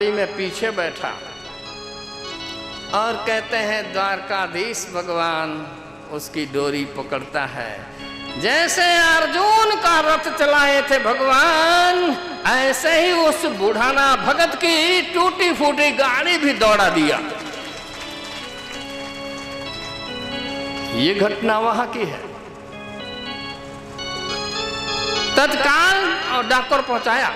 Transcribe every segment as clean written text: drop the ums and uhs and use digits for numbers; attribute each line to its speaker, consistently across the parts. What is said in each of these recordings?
Speaker 1: में पीछे बैठा और कहते हैं द्वारकाधीश भगवान उसकी डोरी पकड़ता है। जैसे अर्जुन का रथ चलाए थे भगवान, ऐसे ही उस बुढ़ाना भगत की टूटी फूटी गाड़ी भी दौड़ा दिया। ये घटना वहां की है। तत्काल और डाकर पहुंचाया।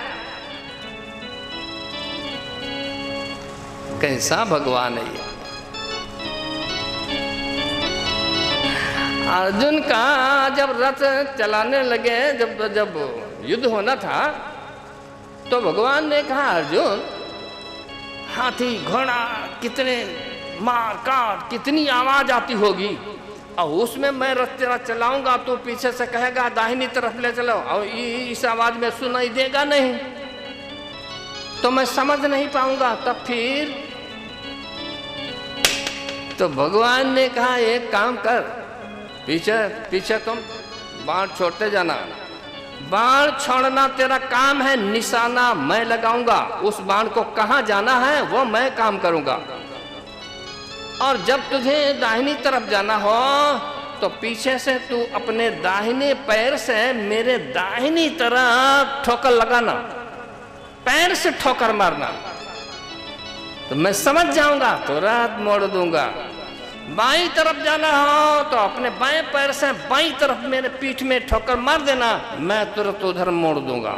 Speaker 1: कैसा भगवान है ये। अर्जुन का जब रथ चलाने लगे, जब युद्ध होना था, तो भगवान ने कहा अर्जुन, हाथी घोड़ा कितने मार काट कितनी आवाज आती होगी, और उसमें मैं रथ तेरा चलाऊंगा तो पीछे से कहेगा दाहिनी तरफ ले चलो, और इस आवाज में सुनाई देगा नहीं तो मैं समझ नहीं पाऊंगा। तब फिर तो भगवान ने कहा एक काम कर, पीछे पीछे तुम बाण छोड़ते जाना। बाण छोड़ना तेरा काम है, निशाना मैं लगाऊंगा। उस बाण को कहां जाना है वो मैं काम करूंगा। और जब तुझे दाहिनी तरफ जाना हो तो पीछे से तू अपने दाहिने पैर से मेरे दाहिनी तरफ ठोकर लगाना, पैर से ठोकर मारना, तो मैं समझ जाऊंगा तो रात मोड़ दूंगा। बाईं तरफ जाना हो तो अपने बाएं पैर से बाईं तरफ मेरे पीठ में ठोकर मार देना, मैं तुरंत उधर मोड़ दूंगा।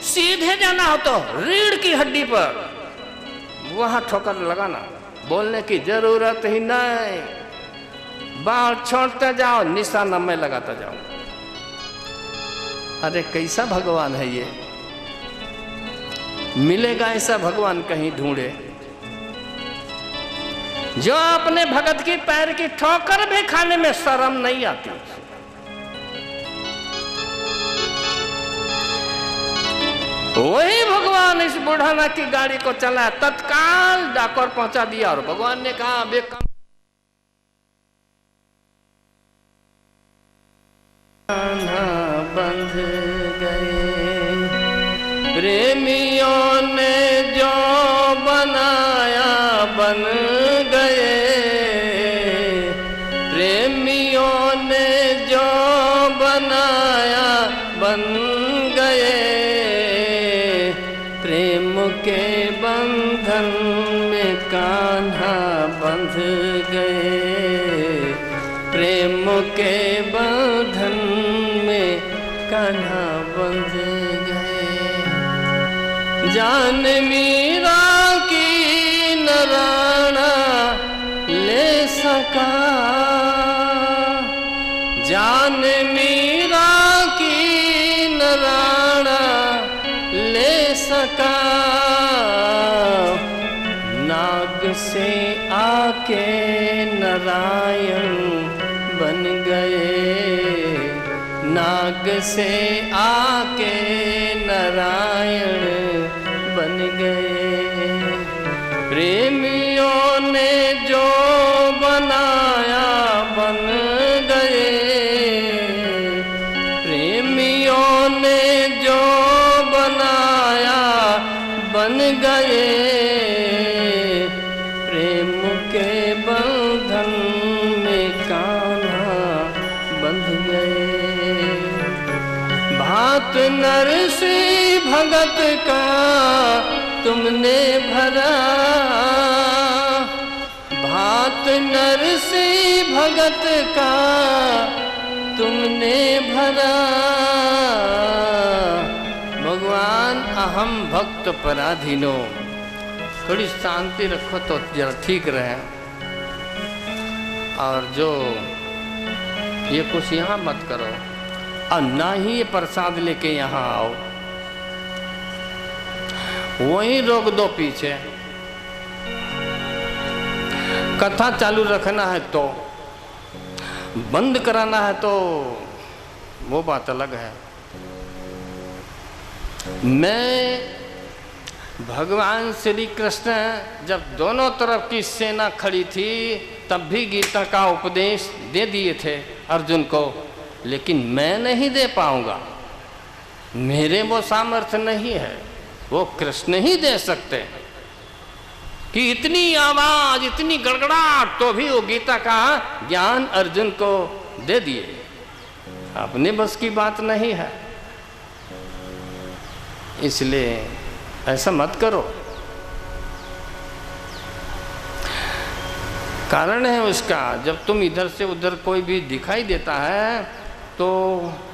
Speaker 1: सीधे जाना हो तो रीढ़ की हड्डी पर वहां ठोकर लगाना, बोलने की जरूरत ही नहीं। बाण छोड़ते जाओ, निशाना मैं लगाता जाऊं। अरे कैसा भगवान है ये। मिलेगा ऐसा भगवान कहीं ढूंढे, जो अपने भगत की पैर की ठोकर भी खाने में शर्म नहीं आती। वही भगवान इस बुढ़ाना की गाड़ी को चला, तत्काल डाकर पहुंचा दिया। और भगवान ने कहा बेकम बंध गए, प्रेमियों ने जो बनाया बन गए, प्रेमियों ने जो बनाया बन गए, प्रेम के बंधन में कान्हा बंध गए, प्रेम के बंधन में कान्हा बंध गए। जान मीरा की नराना ले सका, जान मीरा की नराना ले सका, नाग से आके नारायण बन गए, नाग से आके नारायण बन गए। प्रेमियों ने जो बनाया बन गए, प्रेमियों ने जो बनाया बन गए, प्रेम के बंधन में कान्हा बंध गए। भात नरसिंह भगत का तुमने भरा, भात नरसिंह भगत का तुमने भरा। भगवान अहम भक्त पराधीनो, थोड़ी शांति रखो तो जरा ठीक रहे। और जो ये कुछ यहाँ मत करो, और ना ही ये प्रसाद लेके यहाँ आओ, वहीं रोक दो पीछे। कथा चालू रखना है तो, बंद कराना है तो वो बात अलग है। मैं भगवान श्री कृष्ण जब दोनों तरफ की सेना खड़ी थी तब भी गीता का उपदेश दे दिए थे अर्जुन को, लेकिन मैं नहीं दे पाऊंगा। मेरे वो सामर्थ्य नहीं है, वो कृष्ण ही दे सकते हैं। कि इतनी आवाज, इतनी गड़गड़ाहट, तो भी वो गीता का ज्ञान अर्जुन को दे दिए। अपने बस की बात नहीं है, इसलिए ऐसा मत करो। कारण है उसका, जब तुम इधर से उधर कोई भी दिखाई देता है तो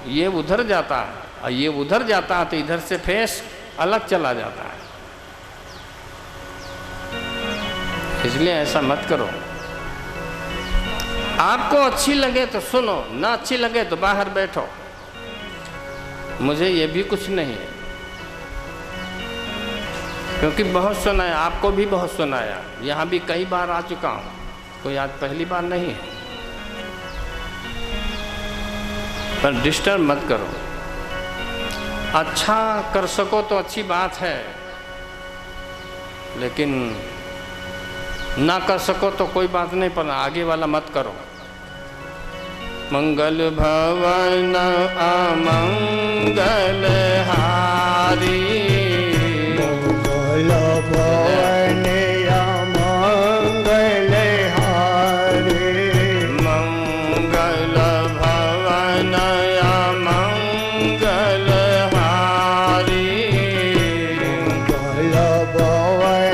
Speaker 1: ये उधर जाता है, और ये उधर जाता है तो इधर से फेस अलग चला जाता है। इसलिए ऐसा मत करो। आपको अच्छी लगे तो सुनो, ना अच्छी लगे तो बाहर बैठो, मुझे ये भी कुछ नहीं है। क्योंकि बहुत सुनाया, आपको भी बहुत सुनाया, यहाँ भी कई बार आ चुका हूँ, कोई आज पहली बार नहीं है। पर डिस्टर्ब मत करो। अच्छा कर सको तो अच्छी बात है, लेकिन ना कर सको तो कोई बात नहीं, पर आगे वाला मत करो। मंगल भवन अमंगल हारी,
Speaker 2: मंगल भवन अमंगल हारी,
Speaker 1: मंगल भवन अमंगल हारी,
Speaker 2: मंगल भवन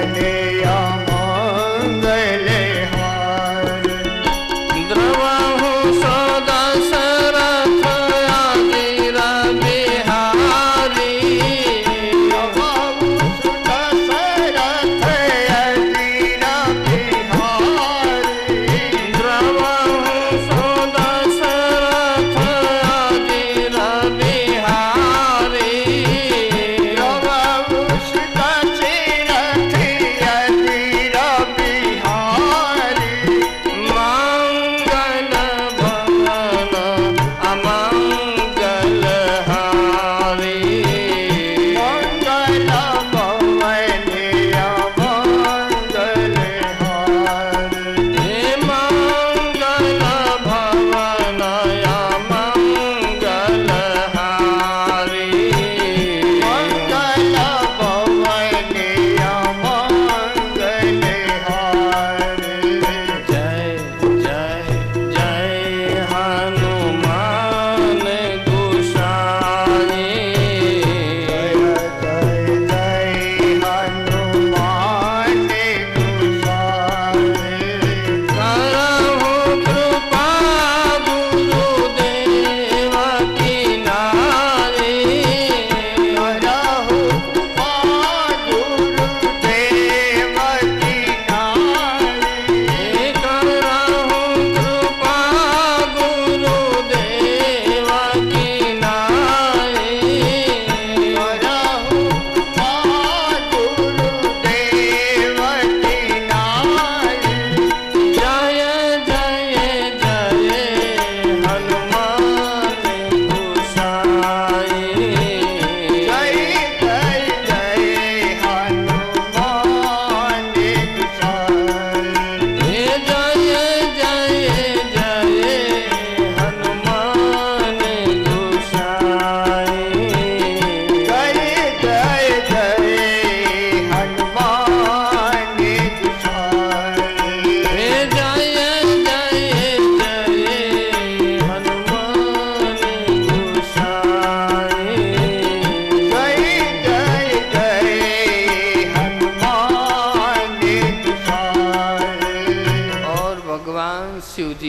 Speaker 2: अमंगल हारी,
Speaker 1: द्रवहु सदा शरथ आदिर बिहारी,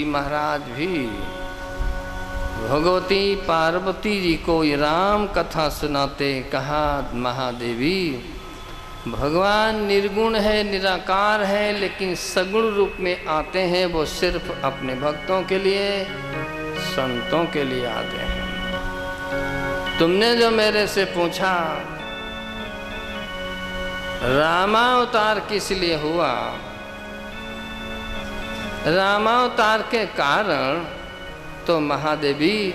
Speaker 1: महाराज भी भगवती पार्वती जी को ये राम कथा सुनाते कहा, महादेवी भगवान निर्गुण है, निराकार है, लेकिन सगुण रूप में आते हैं। वो सिर्फ अपने भक्तों के लिए, संतों के लिए आते हैं। तुमने जो मेरे से पूछा रामावतार किस लिए हुआ, रामावतार के कारण तो महादेवी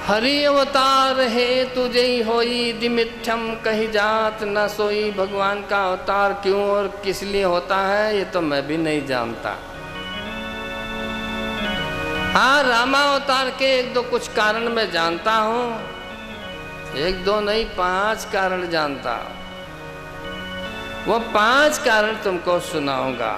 Speaker 1: हरि अवतार है तुझे ही होई दिमिठम कही जात न सोई। भगवान का अवतार क्यों और किस लिए होता है ये तो मैं भी नहीं जानता। हाँ, रामावतार के एक दो कुछ कारण मैं जानता हूँ, एक दो नहीं 5 कारण जानता। वो 5 कारण तुमको सुनाऊंगा।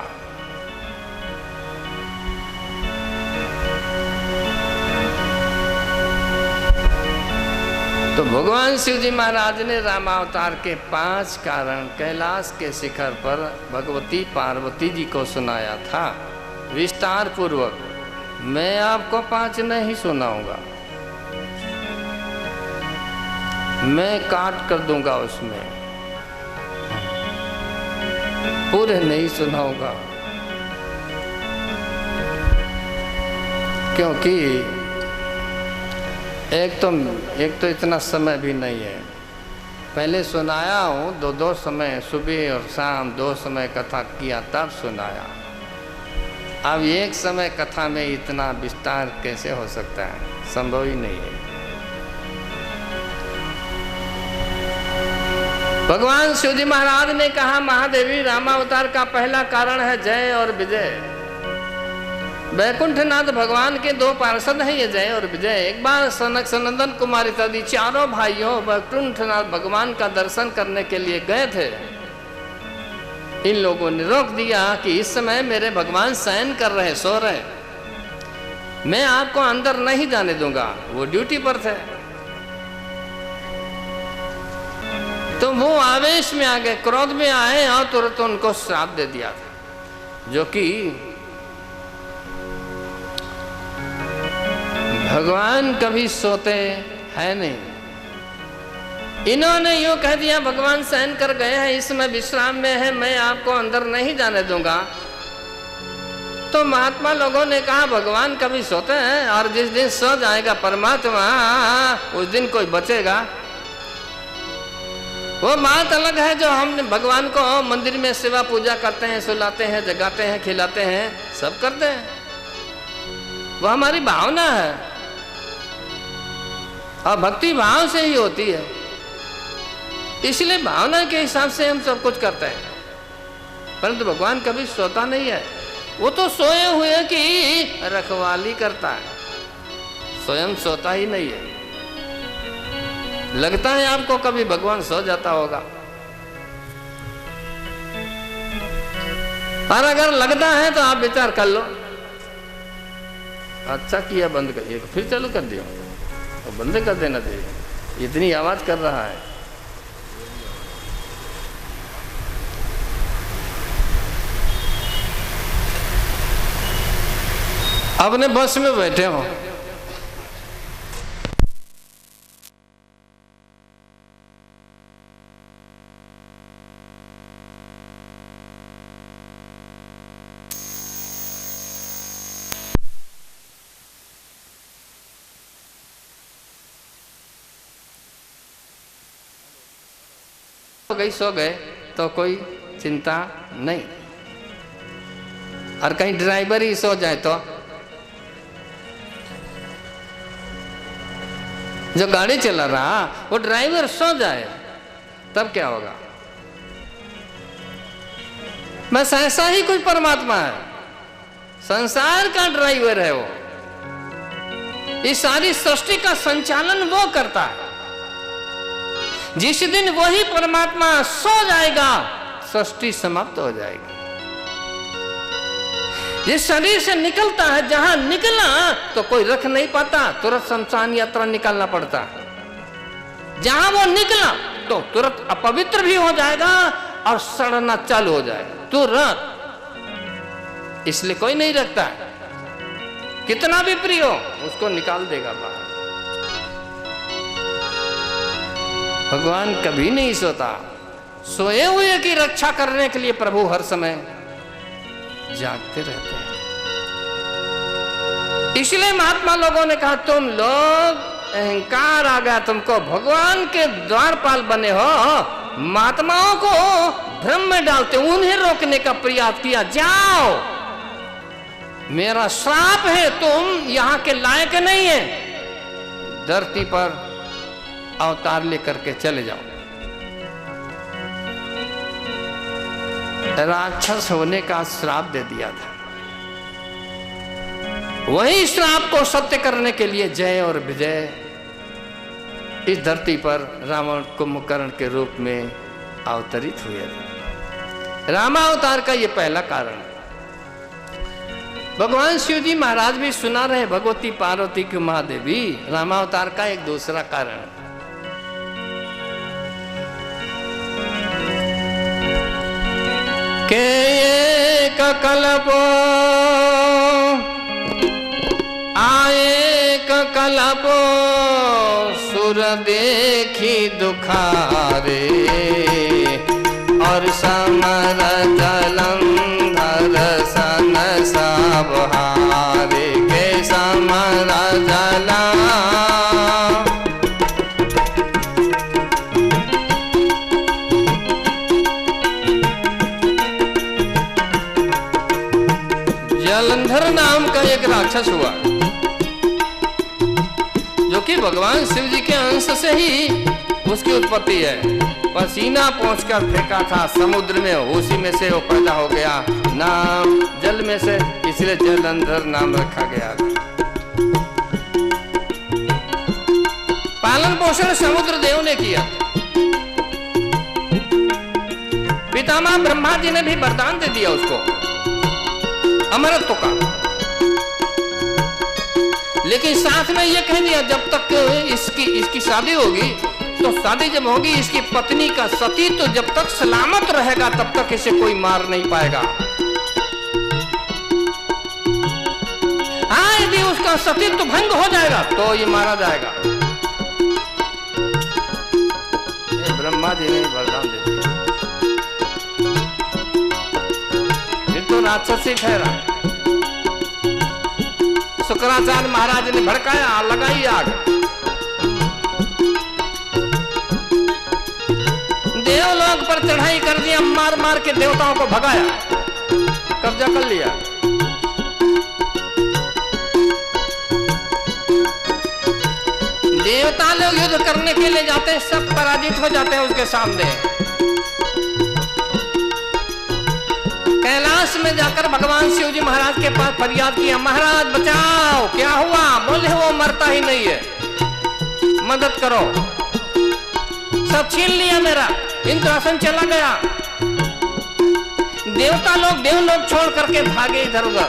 Speaker 1: तो भगवान शिव जी महाराज ने रामावतार के 5 कारण कैलाश के शिखर पर भगवती पार्वती जी को सुनाया था विस्तार पूर्वक। मैं आपको 5 नहीं सुनाऊंगा, मैं काट कर दूंगा, उसमें पूरे नहीं सुनाऊंगा, क्योंकि एक तो इतना समय भी नहीं है। पहले सुनाया हूँ 2 समय, सुबह और शाम 2 समय कथा किया तब सुनाया। अब एक समय कथा में इतना विस्तार कैसे हो सकता है, संभव ही नहीं है। भगवान शिवजी महाराज ने कहा महादेवी रामावतार का पहला कारण है जय और विजय। वैकुंठनाथ भगवान के 2 पार्षद हैं ये जय और विजय। एक बार सनक सनंदन कुमार इत्यादि चारों भाइयों वैकुंठनाथ भगवान का दर्शन करने के लिए गए थे। इन लोगों ने रोक दिया कि इस समय मेरे भगवान शयन कर रहे, सो रहे, मैं आपको अंदर नहीं जाने दूंगा। वो ड्यूटी पर थे। तो वो आवेश में आ गए, क्रोध में आए और तुरंत उनको श्राप दे दिया था, जो कि भगवान कभी सोते हैं नहीं। इन्होंने यूं कह दिया भगवान शयन कर गए हैं, इस समय विश्राम में है, मैं आपको अंदर नहीं जाने दूंगा। तो महात्मा लोगों ने कहा भगवान कभी सोते हैं, और जिस दिन सो जाएगा परमात्मा उस दिन कोई बचेगा। वो बात अलग है जो हम भगवान को मंदिर में सेवा पूजा करते हैं, सुलाते हैं, जगाते हैं, खिलाते हैं, सब करते हैं, वो हमारी भावना है और भक्ति भाव से ही होती है। इसलिए भावना के हिसाब से हम सब कुछ करते हैं, परंतु भगवान कभी सोता नहीं है। वो तो सोए हुए की रखवाली करता है, स्वयं सोता ही नहीं है। लगता है आपको कभी भगवान सो जाता होगा, और अगर लगता है तो आप विचार कर लो। अच्छा किया बंद करिए, फिर चालू कर दिया, तो बंद कर देना चाहिए, इतनी आवाज कर रहा है। अपने बस में बैठे हो, सो गए तो कोई चिंता नहीं, और कहीं ड्राइवर ही सो जाए तो, जो गाड़ी चला रहा वो ड्राइवर सो जाए तब क्या होगा? बस ऐसा ही कोई परमात्मा है, संसार का ड्राइवर है वो। इस सारी सृष्टि का संचालन वो करता है। जिस दिन वही परमात्मा सो जाएगा सृष्टि समाप्त हो जाएगी। जिस शरीर से निकलता है, जहां निकला तो कोई रख नहीं पाता, तुरंत शमशान यात्रा निकालना पड़ता है। जहां वो निकला तो तुरंत अपवित्र भी हो जाएगा और सड़ना चालू हो जाएगा तुरंत। इसलिए कोई नहीं रखता है, कितना भी प्रिय हो उसको निकाल देगा बाहर। भगवान कभी नहीं सोता, सोए हुए की रक्षा करने के लिए प्रभु हर समय जागते रहते हैं। इसलिए महात्मा लोगों ने कहा तुम लोग अहंकार आ गया तुमको, भगवान के द्वारपाल बने हो, महात्माओं को भ्रम में डालते, उन्हें रोकने का प्रयास किया। जाओ, मेरा श्राप है, तुम यहां के लायक नहीं है, धरती पर अवतार लेकर के चले जाओ। राक्षस होने का श्राप दे दिया था। वही श्राप को सत्य करने के लिए जय और विजय इस धरती पर रावण कुंभकर्ण के रूप में अवतरित हुए थे। रामावतार का ये पहला कारण है। भगवान शिव जी महाराज भी सुना रहे भगवती पार्वती की महादेवी, रामावतार का एक दूसरा कारण है। के एक कल्पो आए कल्पो सुर देखी दुखारे और समर जलंधर सन सब हारे के समर जला जलंधर नाम का एक राक्षस हुआ जो कि भगवान शिव जी के अंश से ही उसकी उत्पत्ति है। पसीना पहुंचकर फेंका था समुद्र में, उसी में से वो पैदा हो गया, नाम जल में से, इसलिए जलंधर नाम रखा गया। पालन पोषण समुद्र देव ने किया। पितामह ब्रह्मा जी ने भी वरदान दे दिया उसको अमरत्व का, लेकिन साथ में ये कह दिया जब तक इसकी शादी होगी, तो शादी जब होगी इसकी पत्नी का सती तो जब तक सलामत रहेगा तब तक इसे कोई मार नहीं पाएगा। हाँ, यदि उसका सतीत्व भंग हो जाएगा तो ये मारा जाएगा। ये ब्रह्मा जी ने वरदान दे दिया, फिर तो राक्षस ही ठहरा। शुक्राचार्य महाराज ने भड़काया, लगाई आग। देवलोक पर चढ़ाई कर दिया, मार मार के देवताओं को भगाया, कब्जा कर लिया। देवता लोग युद्ध करने के लिए जाते हैं, सब पराजित हो जाते हैं उसके सामने। कैलाश में जाकर भगवान शिव जी महाराज के पास फरियाद किया, महाराज बचाओ, क्या हुआ? बोले वो मरता ही नहीं है, मदद करो। सब छीन लिया मेरा, इंद्रासन चला गया। देवता लोग देवलोक छोड़ करके भागे इधर उधर।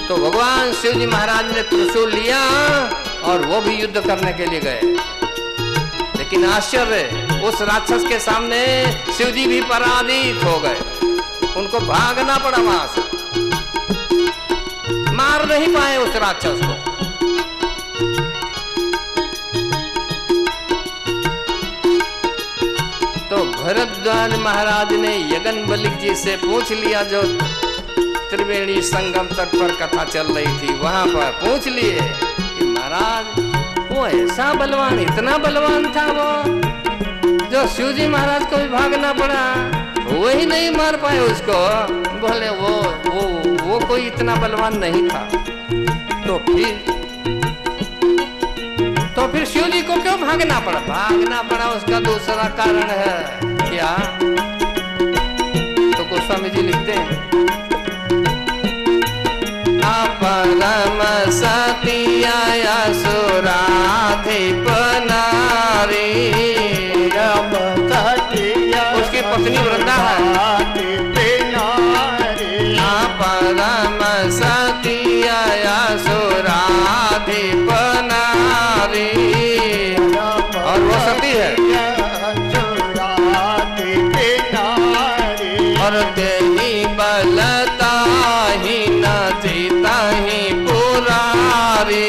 Speaker 1: तो भगवान शिव जी महाराज ने त्रिशूल लिया और वो भी युद्ध करने के लिए गए। लेकिन आश्चर्य, उस राक्षस के सामने शिव जी भी पराजित हो गए, उनको भागना पड़ा वहां से, मार नहीं पाए उस राक्षस को। तो भरद्वाज महाराज ने यज्ञवल्क्य जी से पूछ लिया, जो त्रिवेणी संगम तट पर कथा चल रही थी वहां पर पूछ लिए कि महाराज वो ऐसा बलवान, इतना बलवान था वो, जो शिव जी महाराज को भी भागना पड़ा, वो ही नहीं मार पाए उसको। बोले वो कोई इतना बलवान नहीं था। तो फिर शिव जी को क्यों भागना पड़ा? भागना पड़ा उसका दूसरा कारण है। क्या? तो गोस्वामी जी लिखते हैं, परम सती असुराधिप नारी, उसकी पत्नी वृंदा है। परम सती असुराधिप नारी, और वो सती है। और तेही बलता ही न जीता ही पुरारी,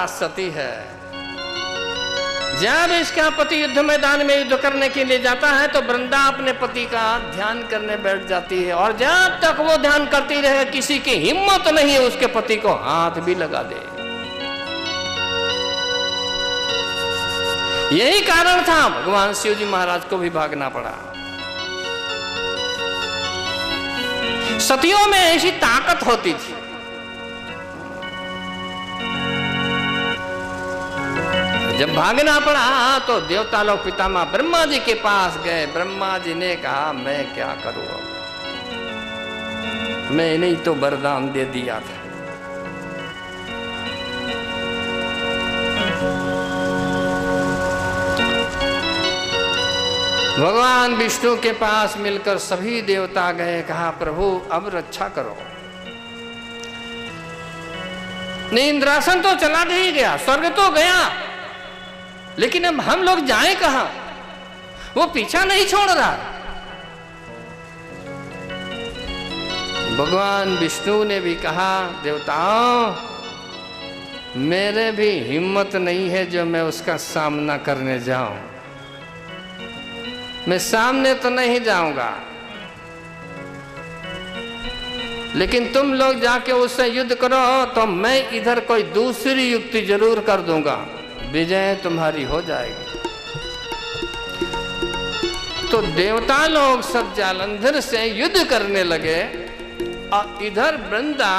Speaker 1: सती है। जब इसका पति युद्ध मैदान में युद्ध करने के लिए जाता है तो वृंदा अपने पति का ध्यान करने बैठ जाती है, और जब तक वो ध्यान करती रहे किसी की हिम्मत नहीं है उसके पति को हाथ भी लगा दे। यही कारण था भगवान शिव जी महाराज को भी भागना पड़ा। सतियों में ऐसी ताकत होती थी जब भागना पड़ा तो देवता लोग पितामह ब्रह्मा जी के पास गए। ब्रह्मा जी ने कहा मैं क्या करूं, मैंने ही तो वरदान दे दिया था। भगवान विष्णु के पास मिलकर सभी देवता गए, कहा प्रभु अब रक्षा करो। इंद्रासन तो चला नहीं गया, स्वर्ग तो गया, लेकिन अब हम लोग जाएं कहां? वो पीछा नहीं छोड़ रहा। भगवान विष्णु ने भी कहा देवताओं, मेरे भी हिम्मत नहीं है जो मैं उसका सामना करने जाऊं। मैं सामने तो नहीं जाऊंगा, लेकिन तुम लोग जाके उससे युद्ध करो तो मैं इधर कोई दूसरी युक्ति जरूर कर दूंगा, विजय तुम्हारी हो जाएगी। तो देवता लोग सब जालंधर से युद्ध करने लगे और इधर वृंदा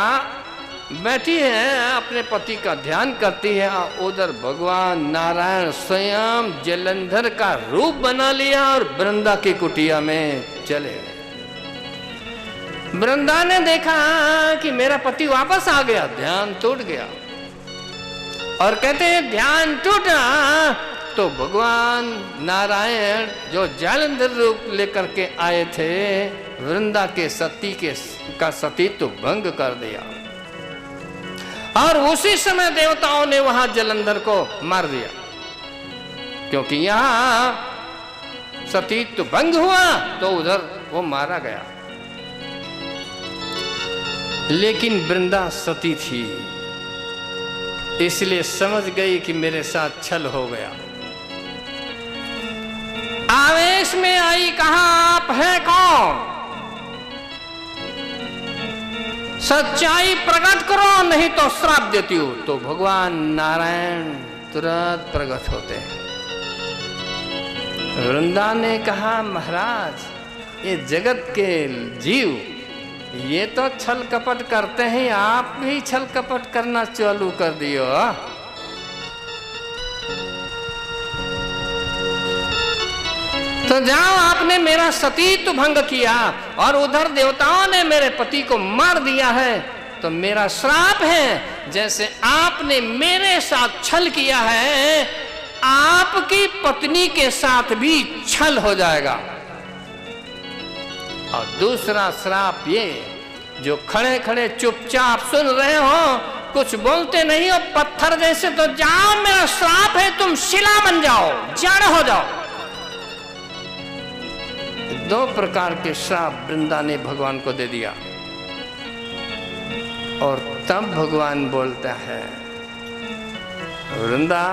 Speaker 1: बैठी है, अपने पति का ध्यान करती है, और उधर भगवान नारायण स्वयं जलंधर का रूप बना लिया और वृंदा की कुटिया में चले गए। वृंदा ने देखा कि मेरा पति वापस आ गया, ध्यान टूट गया, और कहते हैं ध्यान टूटा तो भगवान नारायण जो जालंधर रूप लेकर के आए थे, वृंदा के सती का सतीत्व भंग कर दिया, और उसी समय देवताओं ने वहां जलंधर को मार दिया, क्योंकि यहां सतीत्व भंग हुआ तो उधर वो मारा गया। लेकिन वृंदा सती थी, इसलिए समझ गई कि मेरे साथ छल हो गया। आवेश में आई, कहा आप हैं कौन? सच्चाई प्रकट करो नहीं तो श्राप देती हूं। तो भगवान नारायण तुरंत प्रकट होते हैं। वृंदा ने कहा महाराज ये जगत के जीव ये तो छल कपट करते हैं, आप भी छल कपट करना चालू कर दियो। तो जाओ, आपने मेरा सतीत्व भंग किया और उधर देवताओं ने मेरे पति को मार दिया है, तो मेरा श्राप है जैसे आपने मेरे साथ छल किया है, आपकी पत्नी के साथ भी छल हो जाएगा। और दूसरा श्राप ये, जो खड़े खड़े चुपचाप सुन रहे हो, कुछ बोलते नहीं हो, पत्थर जैसे, तो जाओ, मेरा श्राप है, तुम शिला बन जाओ, जड़ हो जाओ। दो प्रकार के श्राप वृंदा ने भगवान को दे दिया। और तब भगवान बोलता है, वृंदा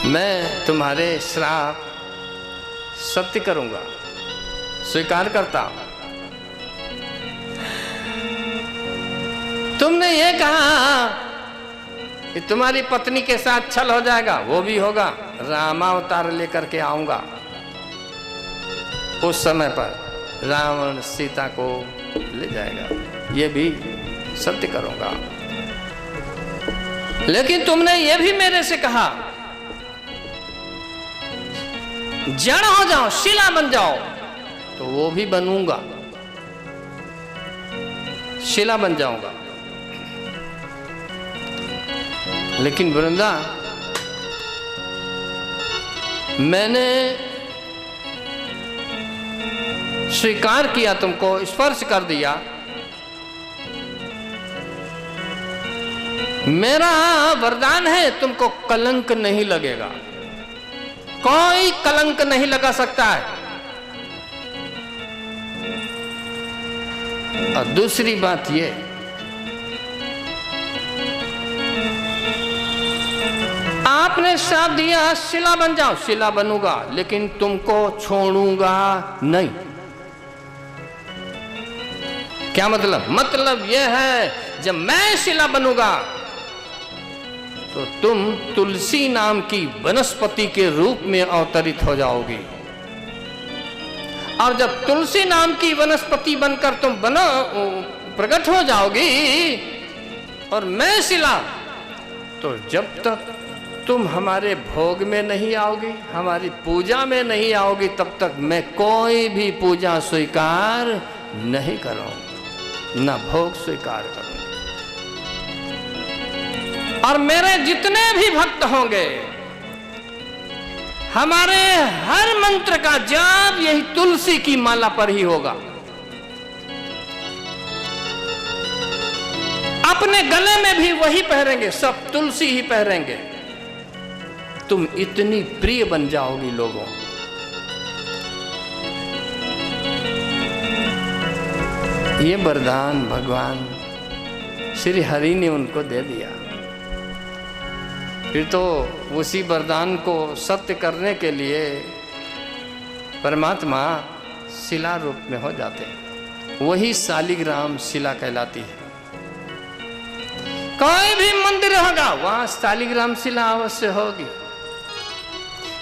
Speaker 1: मैं तुम्हारे श्राप सत्य करूंगा, स्वीकार करता हूं। तुमने ये कहा कि तुम्हारी पत्नी के साथ छल हो जाएगा, वो भी होगा, रामावतार लेकर के आऊंगा। उस समय पर रावण सीता को ले जाएगा, ये भी सत्य करूंगा। लेकिन तुमने ये भी मेरे से कहा जड़ हो जाओ, शिला बन जाओ, तो वो भी बनूंगा, शिला बन जाऊंगा। लेकिन वृंदा मैंने स्वीकार किया, तुमको स्पर्श कर दिया, मेरा वरदान है तुमको कलंक नहीं लगेगा, कोई कलंक नहीं लगा सकता है। और दूसरी बात ये, आपने श्राप दिया शिला बन जाओ, शिला बनूंगा, लेकिन तुमको छोड़ूंगा नहीं। क्या मतलब? मतलब यह है जब मैं शिला बनूंगा तो तुम तुलसी नाम की वनस्पति के रूप में अवतरित हो जाओगी, और जब तुलसी नाम की वनस्पति बनकर तुम प्रकट हो जाओगी और मैं शिला, तो जब तक तुम हमारे भोग में नहीं आओगी, हमारी पूजा में नहीं आओगी, तब तक मैं कोई भी पूजा स्वीकार नहीं करूंगा, ना भोग स्वीकार करूंगा। और मेरे जितने भी भक्त होंगे, हमारे हर मंत्र का जाप यही तुलसी की माला पर ही होगा। अपने गले में भी वही पहनेंगे, सब तुलसी ही पहनेंगे। तुम इतनी प्रिय बन जाओगी लोगों। ये वरदान भगवान श्री हरि ने उनको दे दिया। फिर तो उसी वरदान को सत्य करने के लिए परमात्मा शिला रूप में हो जाते हैं। वही शालिग्राम शिला कहलाती है। कोई भी मंदिर होगा वहां शालिग्राम शिला अवश्य होगी,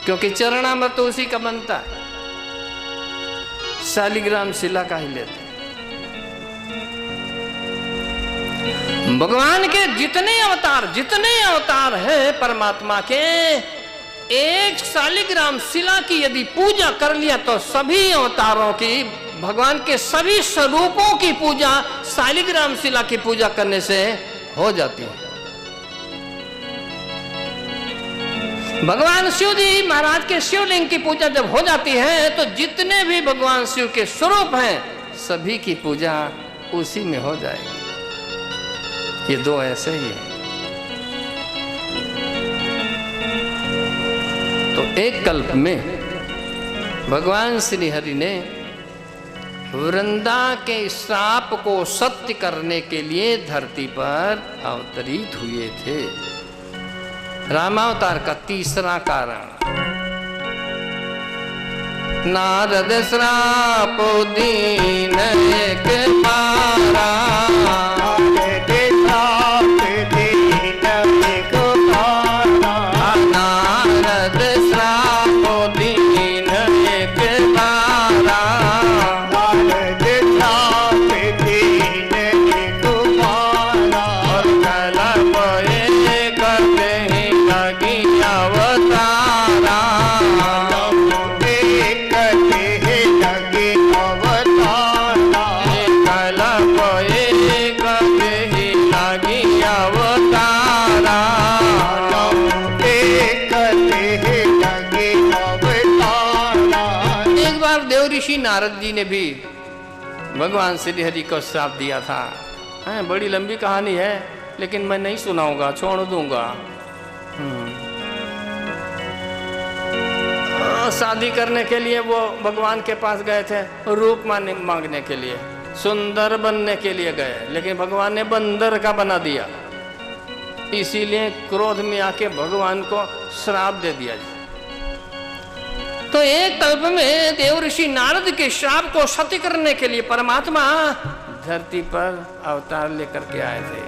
Speaker 1: क्योंकि चरणामृत तो उसी का बनता है। शालिग्राम शिला का ही लेते हैं। भगवान के जितने अवतार है परमात्मा के, एक शालिग्राम शिला की यदि पूजा कर लिया तो सभी अवतारों की, भगवान के सभी स्वरूपों की पूजा शालिग्राम शिला की पूजा करने से हो जाती है। भगवान शिव जी महाराज के शिवलिंग की पूजा जब हो जाती है तो जितने भी भगवान शिव के स्वरूप हैं सभी की पूजा उसी में हो जाएगी। ये दो ऐसे ही है। तो एक कल्प में भगवान श्री हरि ने वृंदा के श्राप को सत्य करने के लिए धरती पर अवतरित हुए थे। रामावतार का तीसरा कारण, नारद श्राप दीन एक पारा, नारद जी ने भी भगवान श्री हरि को श्राप दिया था। बड़ी लंबी कहानी है, लेकिन मैं नहीं सुनाऊंगा, छोड़ दूंगा। शादी करने के लिए वो भगवान के पास गए थे, रूप मांगने के लिए, सुंदर बनने के लिए गए, लेकिन भगवान ने बंदर का बना दिया। इसीलिए क्रोध में आके भगवान को श्राप दे दिया। तो एक कल्प में देव ऋषि नारद के श्राप को सत्य करने के लिए परमात्मा धरती पर अवतार लेकर के आए थे।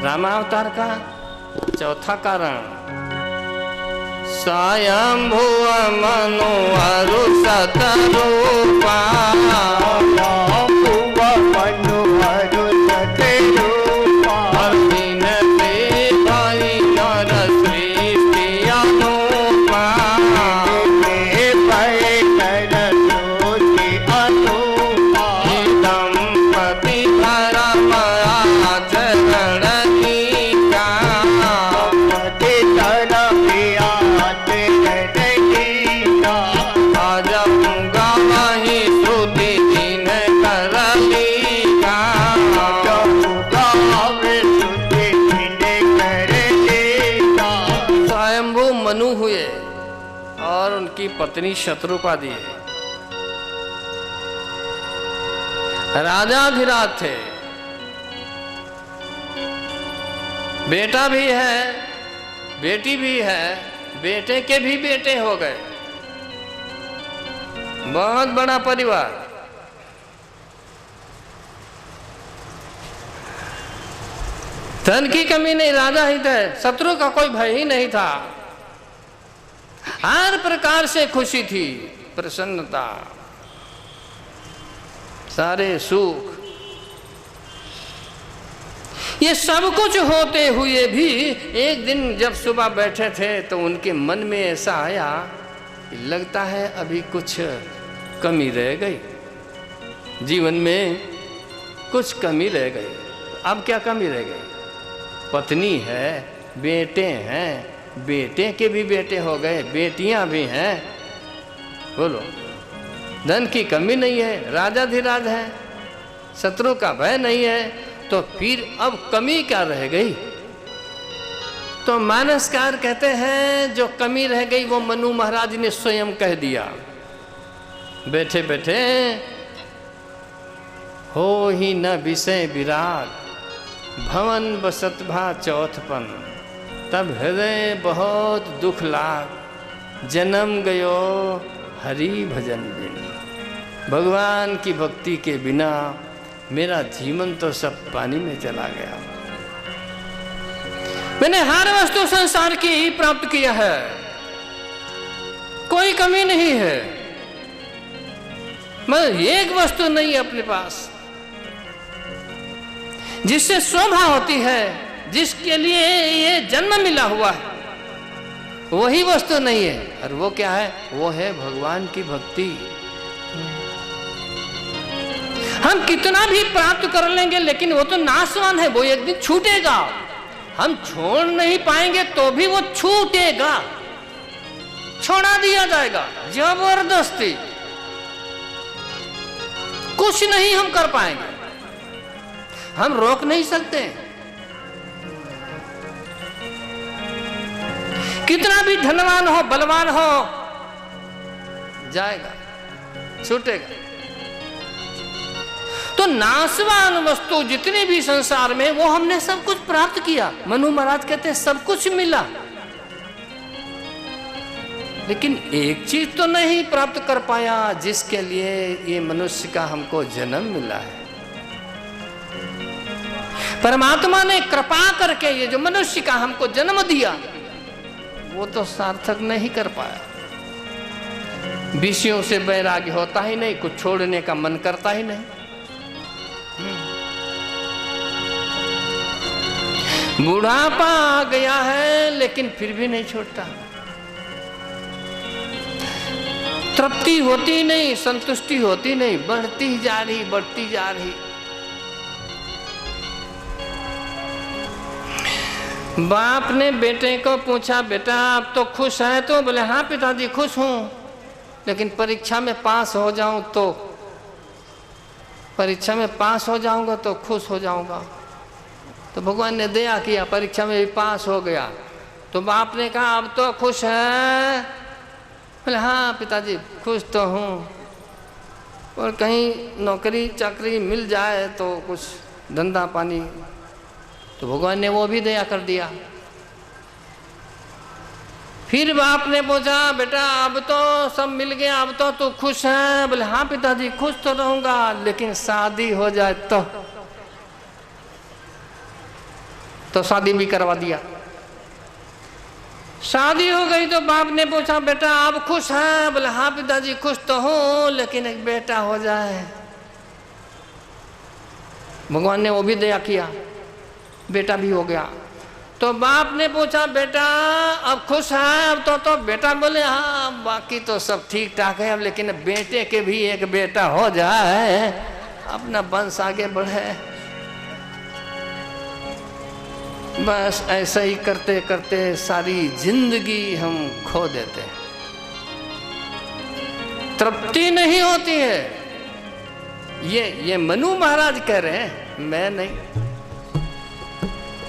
Speaker 1: रामावतार का चौथा कारण, स्वयंभू मनु अरु सतरूपा, पत्नी शत्रुपा दी। राजाधिराज थे, बेटा भी है, बेटी भी है, बेटे के भी बेटे हो गए। बहुत बड़ा परिवार। धन की कमी नहीं, राजा ही थे, शत्रु का कोई भय ही नहीं था। हर प्रकार से खुशी थी, प्रसन्नता, सारे सुख। ये सब कुछ होते हुए भी एक दिन जब सुबह बैठे थे तो उनके मन में ऐसा आया कि लगता है अभी कुछ कमी रह गई, जीवन में कुछ कमी रह गई। अब क्या कमी रह गई? पत्नी है, बेटे हैं, बेटे के भी बेटे हो गए, बेटियां भी हैं, बोलो धन की कमी नहीं है, राजाधिराज है, शत्रु का भय नहीं है, तो फिर अब कमी क्या रह गई? तो मानसकार कहते हैं जो कमी रह गई वो मनु महाराज ने स्वयं कह दिया। बैठे बैठे हो ही न विषय विराग, भवन बसत भा चौथपन, तब हृदय बहुत दुख लाग, जन्म गयो हरि भजन बिन। भगवान की भक्ति के बिना मेरा जीवन तो सब पानी में चला गया। मैंने हर वस्तु संसार की ही प्राप्त किया है, कोई कमी नहीं है, मगर एक वस्तु नहीं है अपने पास जिससे शोभा होती है, जिसके लिए ये जन्म मिला हुआ है, वही वस्तु नहीं है। और वो क्या है? वो है भगवान की भक्ति। हम कितना भी प्राप्त कर लेंगे लेकिन वो तो नाशवान है, वो एक दिन छूटेगा। हम छोड़ नहीं पाएंगे तो भी वो छूटेगा, छोड़ा दिया जाएगा जबरदस्ती, कुछ नहीं हम कर पाएंगे, हम रोक नहीं सकते। कितना भी धनवान हो, बलवान हो, जाएगा, छूटेगा। तो नाशवान वस्तु जितनी भी संसार में, वो हमने सब कुछ प्राप्त किया। मनु महाराज कहते हैं सब कुछ मिला, लेकिन एक चीज तो नहीं प्राप्त कर पाया जिसके लिए ये मनुष्य का हमको जन्म मिला है। परमात्मा ने कृपा करके ये जो मनुष्य का हमको जन्म दिया वो तो सार्थक नहीं कर पाया। विषयों से वैराग्य होता ही नहीं, कुछ छोड़ने का मन करता ही नहीं। बुढ़ापा आ गया है लेकिन फिर भी नहीं छोड़ता, तृप्ति होती नहीं, संतुष्टि होती नहीं, बढ़ती जा रही, बढ़ती जा रही। बाप ने बेटे को पूछा, बेटा आप तो खुश हैं? तो बोले हाँ पिताजी खुश हूं, लेकिन परीक्षा में पास हो जाऊं तो, परीक्षा में पास हो जाऊंगा तो खुश हो जाऊंगा। तो भगवान ने दया किया, परीक्षा में भी पास हो गया। तो बाप ने कहा अब तो खुश है? बोले हाँ पिताजी खुश तो हूँ, और कहीं नौकरी चाकरी मिल जाए तो कुछ धंधा पानी। तो भगवान ने वो भी दया कर दिया। फिर बाप ने पूछा, बेटा अब तो सब मिल गया, अब तो तू खुश है? बोले हाँ पिताजी खुश तो रहूंगा, लेकिन शादी हो जाए तो शादी भी करवा दिया। शादी हो गई तो बाप ने पूछा, बेटा आप खुश हैं? बोले हाँ पिताजी खुश तो हूं, लेकिन एक बेटा हो जाए। भगवान ने वो भी दया किया, बेटा भी हो गया। तो बाप ने पूछा, बेटा अब खुश है? अब तो बेटा बोले हाँ बाकी तो सब ठीक ठाक है, अब लेकिन बेटे के भी एक बेटा हो जाए, अपना वंश आगे बढ़े। बस ऐसा ही करते करते सारी जिंदगी हम खो देते हैं, तृप्ति नहीं होती है। ये मनु महाराज कह रहे हैं, मैं नहीं।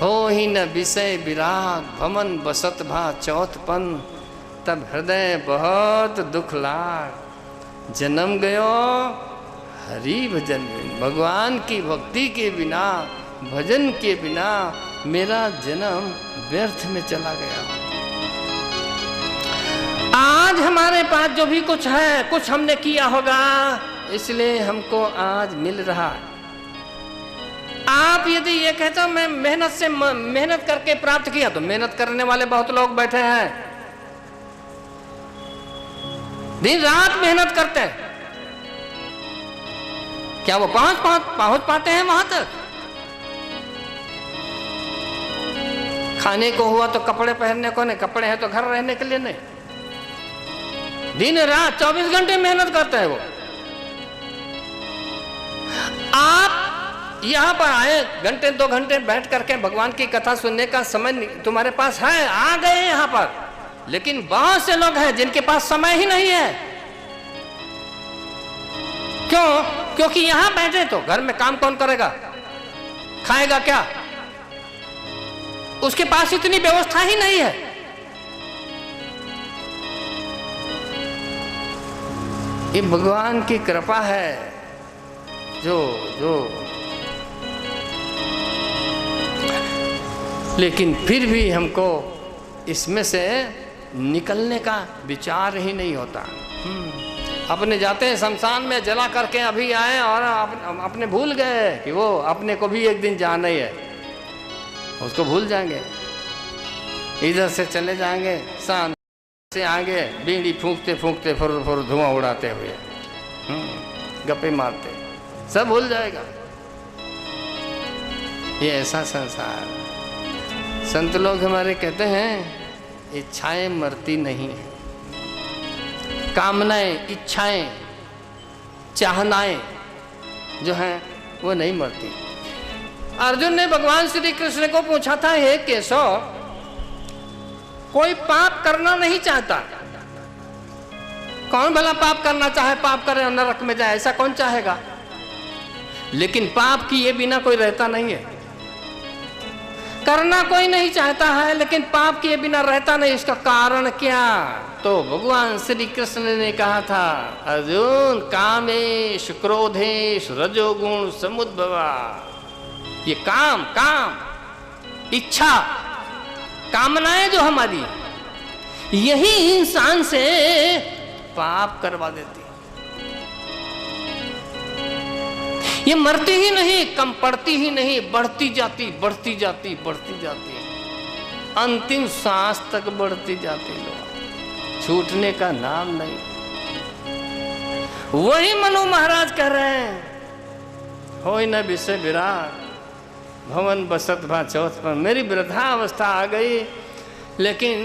Speaker 1: हो ही न विषय विराग, भमन बसत भा चौथपन, तब हृदय बहुत दुख लाग, जन्म गयो हरि भजन बिन। भगवान की भक्ति के बिना, भजन के बिना मेरा जन्म व्यर्थ में चला गया। आज हमारे पास जो भी कुछ है, कुछ हमने किया होगा, इसलिए हमको आज मिल रहा है। आप यदि ये कहते हो मैं मेहनत करके प्राप्त किया, तो मेहनत करने वाले बहुत लोग बैठे हैं, दिन रात मेहनत करते हैं। क्या वो पहुंच पाते हैं वहां तक? खाने को हुआ तो कपड़े पहनने को नहीं, कपड़े हैं तो घर रहने के लिए नहीं। दिन रात 24 घंटे मेहनत करते हैं वो। आप यहां पर आए, घंटे 2 घंटे बैठ करके भगवान की कथा सुनने का समय तुम्हारे पास है, आ गए यहां पर, लेकिन बहुत से लोग हैं जिनके पास समय ही नहीं है। क्यों? क्योंकि यहां बैठे तो घर में काम कौन करेगा, खाएगा क्या, उसके पास इतनी व्यवस्था ही नहीं है। ये भगवान की कृपा है जो लेकिन फिर भी हमको इसमें से निकलने का विचार ही नहीं होता। अपने जाते हैं शमशान में जला करके अभी आए और अपने भूल गए कि वो अपने को भी एक दिन जाना ही है, उसको भूल जाएंगे, इधर से चले जाएंगे, शांत से आगे बीड़ी फूंकते फूंकते फुर धुआं उड़ाते हुए गप्पे मारते, सब भूल जाएगा। ये ऐसा संसार। संत लोग हमारे कहते हैं इच्छाएं मरती नहीं है, कामनाएं, इच्छाएं, चाहनाएं जो हैं वो नहीं मरती। अर्जुन ने भगवान श्री कृष्ण को पूछा था, हे केशव, कोई पाप करना नहीं चाहता, कौन भला पाप करना चाहे, पाप करे और नरक में जाए, ऐसा कौन चाहेगा? लेकिन पाप किए बिना कोई रहता नहीं है। करना कोई नहीं चाहता है लेकिन पाप किए बिना रहता नहीं। इसका कारण क्या? तो भगवान श्री कृष्ण ने कहा था, अर्जुन, कामेश क्रोधेश रजोगुण समुद्भवा। ये काम, इच्छा, कामनाएं जो हमारी, यही इंसान से पाप करवा देती। ये मरती ही नहीं, कम पड़ती ही नहीं, बढ़ती जाती, अंतिम सांस तक बढ़ती जाती, लोग छूटने का नाम नहीं। वही मनु महाराज कह रहे हैं, होय न विषय विराट भवन बसत भा चौथ पर। मेरी वृद्धावस्था आ गई लेकिन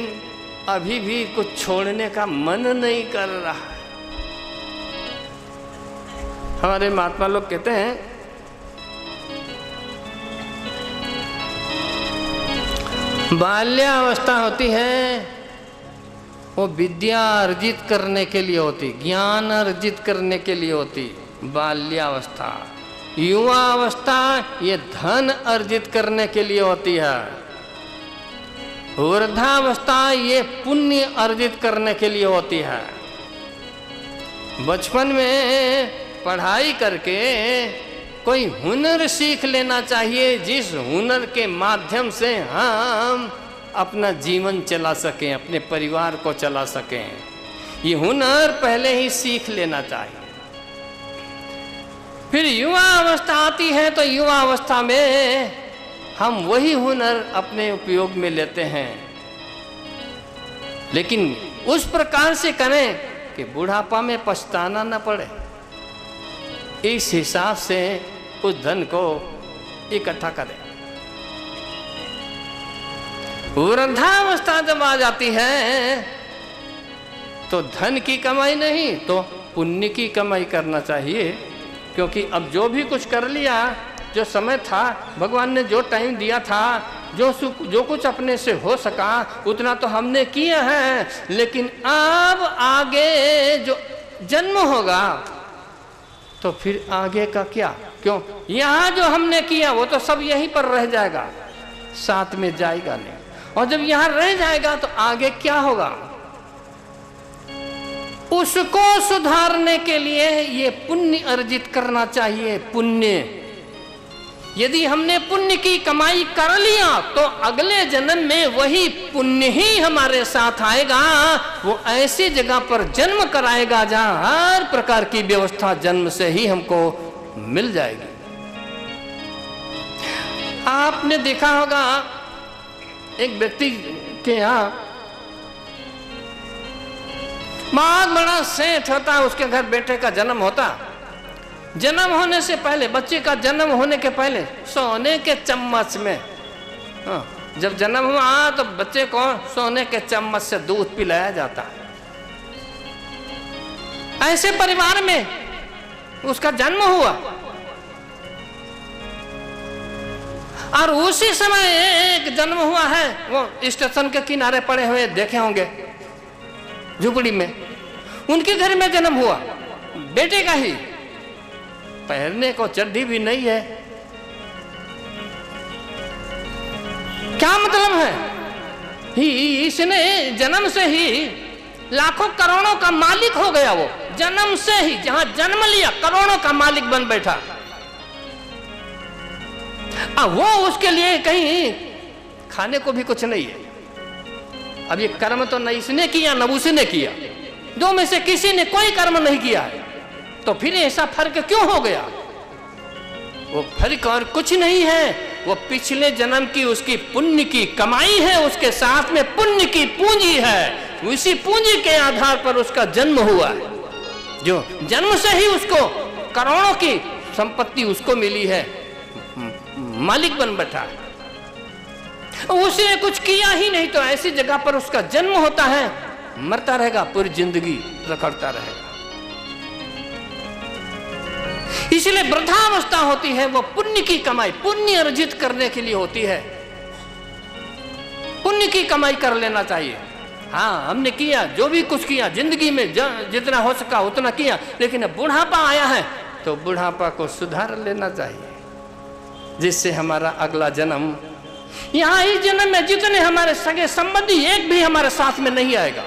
Speaker 1: अभी भी कुछ छोड़ने का मन नहीं कर रहा। हमारे महात्मा लोग कहते हैं, बाल्यावस्था होती है वो विद्या अर्जित करने के लिए होती, ज्ञान अर्जित करने के लिए होती बाल्यावस्था। युवा अवस्था ये धन अर्जित करने के लिए होती है। वृद्धावस्था ये पुण्य अर्जित करने के लिए होती है। बचपन में पढ़ाई करके कोई हुनर सीख लेना चाहिए, जिस हुनर के माध्यम से हम अपना जीवन चला सकें, अपने परिवार को चला सकें। ये हुनर पहले ही सीख लेना चाहिए। फिर युवा अवस्था आती है तो युवा अवस्था में हम वही हुनर अपने उपयोग में लेते हैं, लेकिन उस प्रकार से करें कि बुढ़ापा में पछताना न पड़े। इस हिसाब से उस धन को इकट्ठा करें। वृद्धावस्था जब आ जाती है तो धन की कमाई नहीं तो पुण्य की कमाई करना चाहिए, क्योंकि अब जो भी कुछ कर लिया, जो समय था, भगवान ने जो टाइम दिया था, जो कुछ अपने से हो सका उतना तो हमने किया है। लेकिन अब आगे जो जन्म होगा तो फिर आगे का क्या? क्यों? यहाँ जो हमने किया वो तो सब यहीं पर रह जाएगा, साथ में जाएगा नहीं। और जब यहाँ रह जाएगा तो आगे क्या होगा? उसको सुधारने के लिए ये पुण्य अर्जित करना चाहिए। पुण्य, यदि हमने पुण्य की कमाई कर लिया तो अगले जन्म में वही पुण्य ही हमारे साथ आएगा। वो ऐसी जगह पर जन्म कराएगा जहां हर प्रकार की व्यवस्था जन्म से ही हमको मिल जाएगी। आपने देखा होगा एक व्यक्ति के यहाँ बहुत बड़ा सेठ होता, उसके घर बेटे का जन्म होता। जन्म होने से पहले, बच्चे का जन्म होने के पहले सोने के चम्मच में जब जन्म हुआ तो बच्चे को सोने के चम्मच से दूध पिलाया जाता है। ऐसे परिवार में उसका जन्म हुआ और उसी समय एक जन्म हुआ है, वो स्टेशन के किनारे पड़े हुए देखे होंगे झुपड़ी में, उनके घर में जन्म हुआ, बेटे का ही, पहनने को चड्डी भी नहीं है। क्या मतलब है? इसने जन्म से ही लाखों करोड़ों का मालिक हो गया। वो जन्म से ही जहां जन्म लिया करोड़ों का मालिक बन बैठा। वो उसके लिए कहीं खाने को भी कुछ नहीं है। अब ये कर्म तो न इसने किया न उसने किया, दो में से किसी ने कोई कर्म नहीं किया है, तो फिर ऐसा फर्क क्यों हो गया? वो फर्क और कुछ नहीं है, वो पिछले जन्म की उसकी पुण्य की कमाई है, उसके साथ में पुण्य की पूंजी है। उसी पूंजी के आधार पर उसका जन्म हुआ है, जो जन्म से ही उसको करोड़ों की संपत्ति उसको मिली है, मालिक बन बैठा है। उसने कुछ किया ही नहीं तो ऐसी जगह पर उसका जन्म होता है, मरता रहेगा, पूरी जिंदगी रखड़ता रहेगा। इसलिए वृद्धावस्था होती है वो पुण्य की कमाई, पुण्य अर्जित करने के लिए होती है। पुण्य की कमाई कर लेना चाहिए। हाँ, हमने किया जो भी कुछ किया जिंदगी में, जितना हो सका उतना किया, लेकिन अब बुढ़ापा आया है तो बुढ़ापा को सुधार लेना चाहिए, जिससे हमारा अगला जन्म, यहाँ इस जन्म में जितने हमारे सगे संबंधी एक भी हमारे साथ में नहीं आएगा।